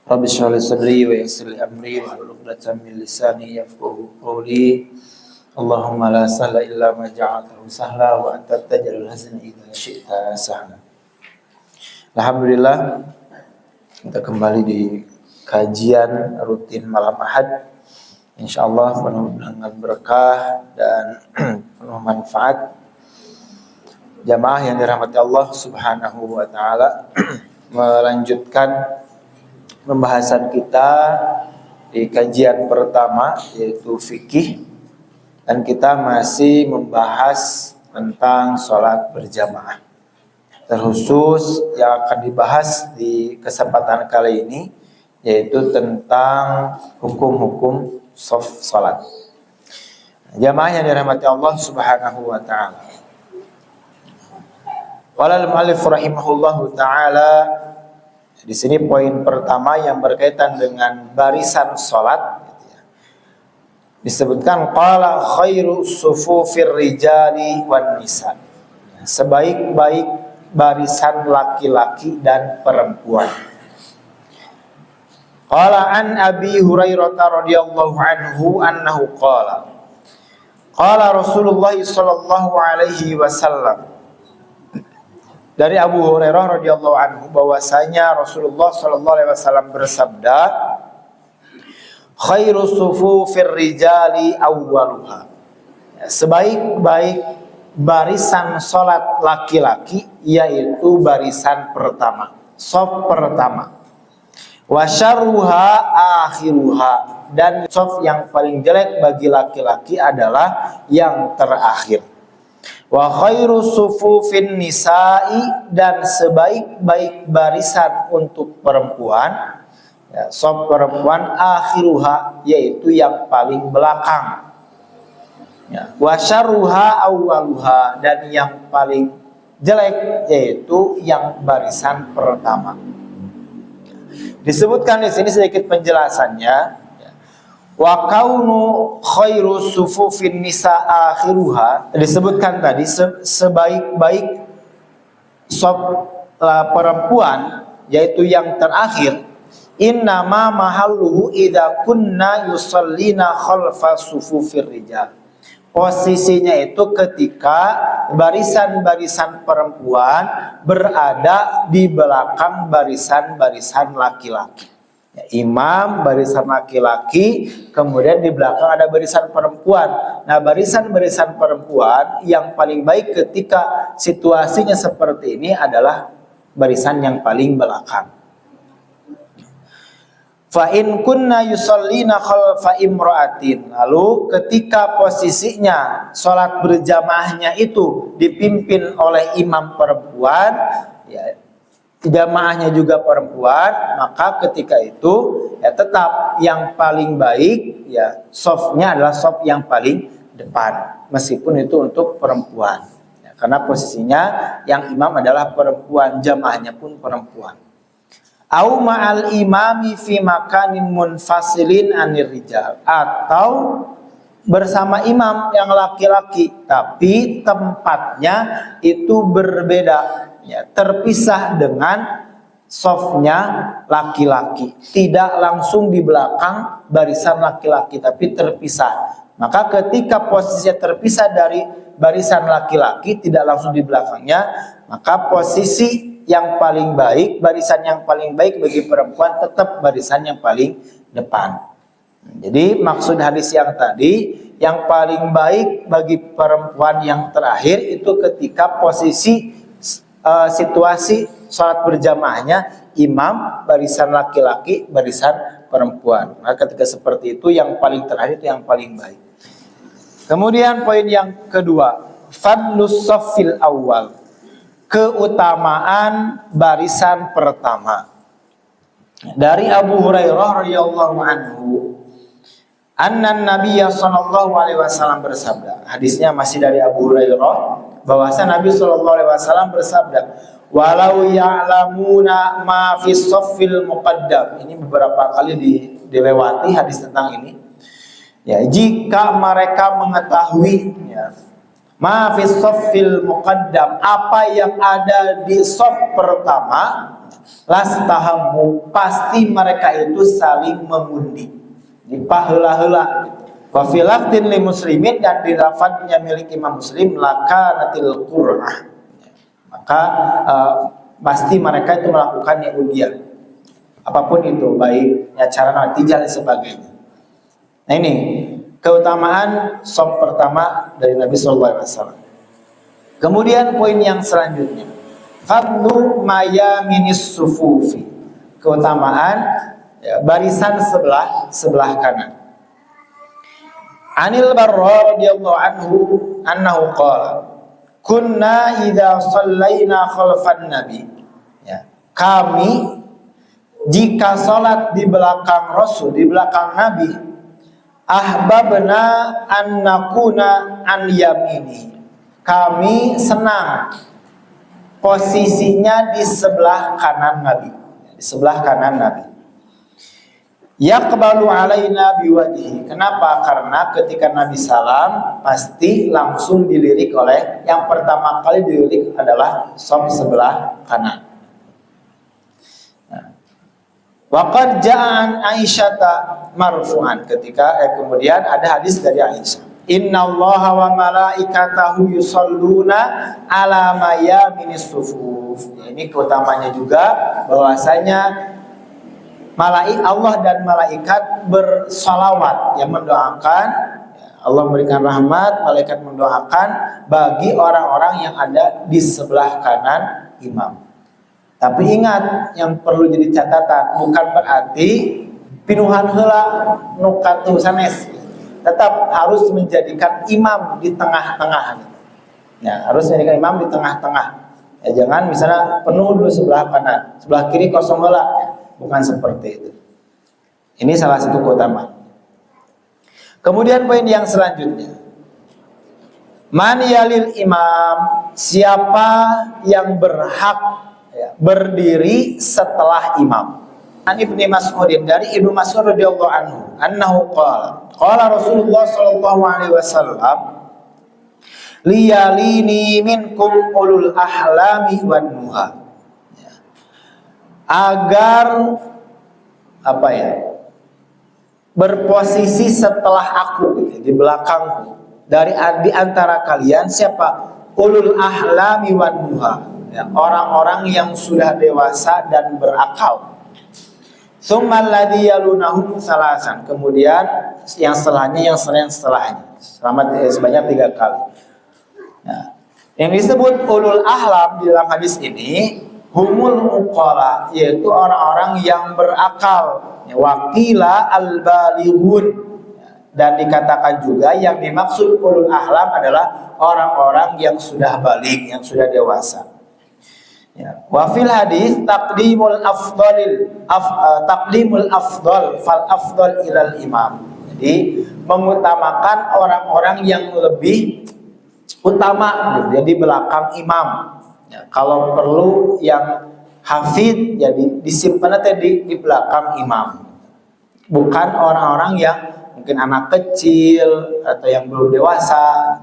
Rabbi shrah li sadri wa yassir li amri wahlul 'uqdatam min lisani yafqahu qawli. Allahumma la sahla illa ma ja'altahu sahla wa anta taj'alul hazna idza syi'ta sahla. Alhamdulillah, kita kembali di kajian rutin malam Ahad. Insyaallah penuh dengan berkah dan penuh manfaat. Jamaah yang dirahmati Allah Subhanahu wa taala, melanjutkan pembahasan kita di kajian pertama yaitu fikih, dan kita masih membahas tentang sholat berjamaah. Terkhusus yang akan dibahas di kesempatan kali ini yaitu tentang hukum-hukum shaf sholat. Jamaah yang dirahmati Allah Subhanahu wa taala. Qala al-mu'allif rahimahullahu taala, di sini poin pertama yang berkaitan dengan barisan sholat, disebutkan qala khairu sufufir rijali wan nisa, sebaik-baik barisan laki-laki dan perempuan. Qala an Abi Hurairah radhiyallahu anhu annahu qala Rasulullah sallallahu alaihi wasallam, dari Abu Hurairah radhiyallahu anhu bahwasanya Rasulullah sallallahu alaihi wasallam bersabda, khairu sufufir rijali awwaluha, sebaik-baik barisan salat laki-laki yaitu barisan pertama, shaf pertama. Wa syarruha akhiruha, dan shaf yang paling jelek bagi laki-laki adalah yang terakhir. Wa khairu sufufin nisa'i, dan sebaik-baik barisan untuk perempuan, ya, shaf perempuan akhiruha, yaitu yang paling belakang. Ya, wa syarruha awwaluha, dan yang paling jelek yaitu yang barisan pertama. Disebutkan di sini sedikit penjelasannya. Wa kaunu khairu sufufin nisa akhiruha, disebutkan tadi sebaik-baik shaf perempuan yaitu yang terakhir. Innama mahalluhu idza kunna yusallina khalfa sufufir rijal, posisinya itu ketika barisan-barisan perempuan berada di belakang barisan-barisan laki-laki. Imam barisan laki-laki, kemudian di belakang ada barisan perempuan. Nah, barisan-barisan perempuan yang paling baik ketika situasinya seperti ini adalah barisan yang paling belakang. Fa in kunna yusallina khalfa imra'atin, lalu ketika posisinya salat berjamaahnya itu dipimpin oleh imam perempuan, ya, jamaahnya juga perempuan, maka ketika itu ya tetap yang paling baik ya shafnya adalah shaf yang paling depan, meskipun itu untuk perempuan ya, karena posisinya yang imam adalah perempuan, jamaahnya pun perempuan. Au ma'al imami fi makanin munfasilin anir rijal, atau bersama imam yang laki-laki tapi tempatnya itu berbeda, ya, terpisah dengan shafnya laki-laki, tidak langsung di belakang barisan laki-laki tapi terpisah. Maka ketika posisinya terpisah dari barisan laki-laki, tidak langsung di belakangnya, maka posisi yang paling baik, barisan yang paling baik bagi perempuan tetap barisan yang paling depan. Jadi maksud hadis yang tadi, yang paling baik bagi perempuan yang terakhir itu ketika posisi situasi sholat berjamaahnya imam barisan laki-laki, barisan perempuan. Maka ketika seperti itu yang paling terakhir itu yang paling baik. Kemudian poin yang kedua, fadlus shaffil awal, keutamaan barisan pertama. Dari Abu Hurairah radhiyallahu anhu, anna Nabiyya sallallahu alaihi wasallam bersabda. Hadisnya masih dari Abu Hurairah, bahwasanya Nabi sallallahu alaihi wasallam bersabda, walau ya'lamuna ma fi shaffil muqaddam. Ini beberapa kali dilewati hadis tentang ini. Ya, jika mereka mengetahui ya, ma fis shaffil muqaddam, apa yang ada di shaf pertama, lastahamu, pasti mereka itu saling mengundi, dipaheula-heula gitu. Wa fi lafdin li muslimin, dan di lafadznya milik Imam Muslim, lakanatil qur'ah, maka pasti mereka itu melakukannya undian, apapun itu, baiknya cara natijah dan sebagainya. Nah ini keutamaan shaf pertama dari Nabi Sallallahu Alaihi Wasallam. Kemudian poin yang selanjutnya, fadlu mayaminis sufufi, keutamaan barisan sebelah kanan. Anil Barra radhiyallahu anhu annahu qala kunna idza shallaina khalfan nabi, kami jika salat di belakang Rasul, di belakang Nabi, ahbabna an nakuna an yamini, kami senang posisinya di sebelah kanan Nabi, di sebelah kanan Nabi. Yaqbalu alaina biwajhi, kenapa? Karena ketika Nabi salam pasti langsung dilirik oleh, yang pertama kali dilirik adalah shaf sebelah kanan. Waqad ja'an Aisyata marfu'an, ketika kemudian ada hadis dari Aisyah, innallaha wa malaikatahu yusholluna ala mayaminis sufuf. Ini keutamanya juga bahwasanya Allah dan malaikat bersalawat, yang mendoakan, Allah memberikan rahmat, malaikat mendoakan bagi orang-orang yang ada di sebelah kanan imam. Tapi ingat, yang perlu jadi catatan, bukan berarti pinuhan heula nukatu sanes, tetap harus menjadikan imam di tengah-tengah. Ya, harus menjadikan imam di tengah-tengah. Ya, jangan misalnya penuh dulu sebelah kanan, sebelah kiri kosong heula. Ya, bukan seperti itu. Ini salah satu keutamaan. Kemudian poin yang selanjutnya, man yalil imam, siapa yang berhak berdiri setelah imam. An Ibnu Mas'udin, dari Ibnu Mas'ud radhiyallahu anhu, annahu qala Rasulullah sallallahu alaihi wasallam, liyalini minkum ulul ahlami wan nuha, agar berposisi setelah aku, di belakangku, di antara kalian siapa? Ulul ahlami wan nuha, orang-orang yang sudah dewasa dan berakal. Tsummal ladzi yalunahum salasan, kemudian yang setelahnya, sebanyak 3 kali. Nah, yang disebut ulul ahlam di dalam hadis ini humul uqala, yaitu orang-orang yang berakal, waqila al-balighun, dan dikatakan juga yang dimaksud ulul ahlam adalah orang-orang yang sudah baligh, yang sudah dewasa. Wa fil hadis taqdimul afdal fal afdal ilal imam, jadi mengutamakan orang-orang yang lebih utama, jadi belakang imam. Kalau perlu yang hafid, jadi disimpan di belakang imam, bukan orang-orang yang mungkin anak kecil atau yang belum dewasa.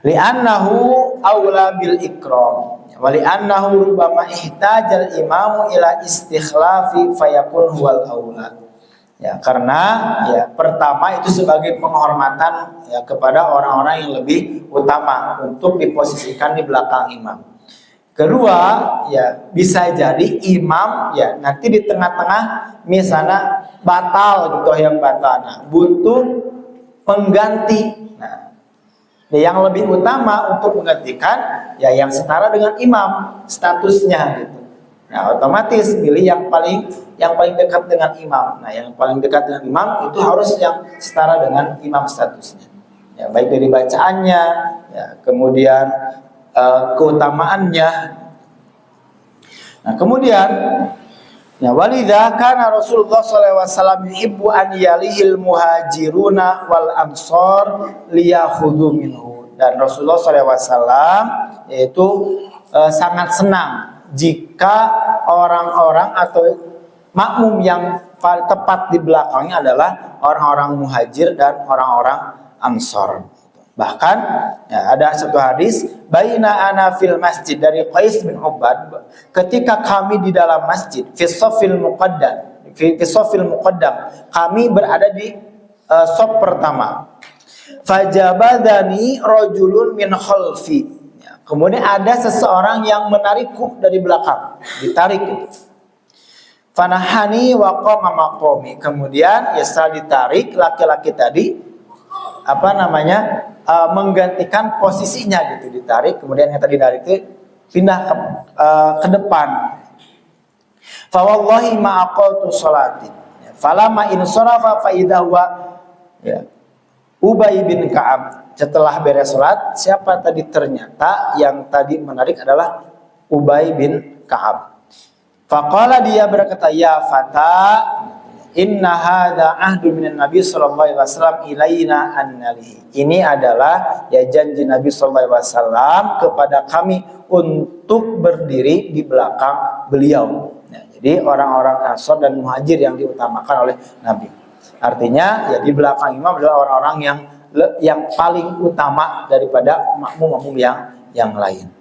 Li'annahu aula bil ikram, wa li'annahu rubbama ihtajal imamu ila istikhlafi fayakun huwal aula. Karena pertama itu sebagai penghormatan kepada orang-orang yang lebih utama untuk diposisikan di belakang imam. Kedua, bisa jadi imam nanti di tengah-tengah misalnya batal gitu, yang batal, butuh pengganti. Yang lebih utama untuk menggantikan yang setara dengan imam statusnya gitu. Otomatis pilih yang paling dekat dengan imam. Yang paling dekat dengan imam itu harus yang setara dengan imam statusnya. Baik dari bacaannya, kemudian keutamaannya. Kemudian walidha kana Rasulullah sallallahu alaihi wasallam yuhibbu an yalihil muhajiruna wal ansor liyakhudhu minhu, dan Rasulullah sallallahu alaihi wasallam yaitu sangat senang jika orang-orang atau makmum yang tepat di belakangnya adalah orang-orang muhajir dan orang-orang ansor. Bahkan ya, ada satu hadis, baina ana fil masjid dari Qais bin Ubad, ketika kami di dalam masjid, fi shaffil muqaddam, kami berada di shaf pertama. Fajabadani rajulun min khalfi. Ya, kemudian ada seseorang yang menarikku dari belakang, ditarik. Fanahani wa qama maqami. Kemudian ya setelah ditarik, laki-laki tadi menggantikan posisinya gitu, ditarik, kemudian yang tadi dari itu pindah ke depan. Fa wallahi ma aqaltu sholati falama in sarafa fa idza huwa ya Ubay bin Ka'ab. Setelah beres salat, siapa tadi? Ternyata yang tadi menarik adalah Ubay bin Ka'ab. Faqala, dia berkata, ya fata, inna hadza ahdu minan nabi sallallahu alaihi wasallam ilaina annalihi. Ini adalah ya janji Nabi sallallahu alaihi wasallam kepada kami untuk berdiri di belakang beliau. Nah, jadi orang-orang Ansor dan Muhajir yang diutamakan oleh Nabi. Artinya ya di belakang imam adalah orang-orang yang paling utama daripada makmum-makmum yang lain.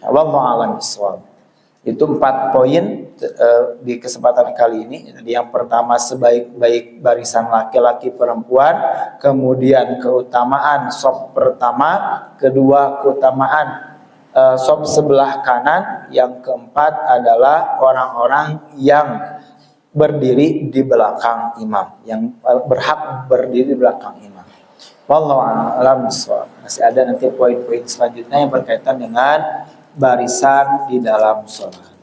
Wallahu a'lam bishawab. Itu 4 poin di kesempatan kali ini. Jadi yang pertama, sebaik-baik barisan laki-laki perempuan, kemudian keutamaan shaf pertama, kedua keutamaan shaf sebelah kanan, yang keempat adalah orang-orang yang berdiri di belakang imam, yang berhak berdiri di belakang imam. Wallahu a'lam bishawab. Masih ada nanti poin-poin selanjutnya yang berkaitan dengan barisan di dalam sholat.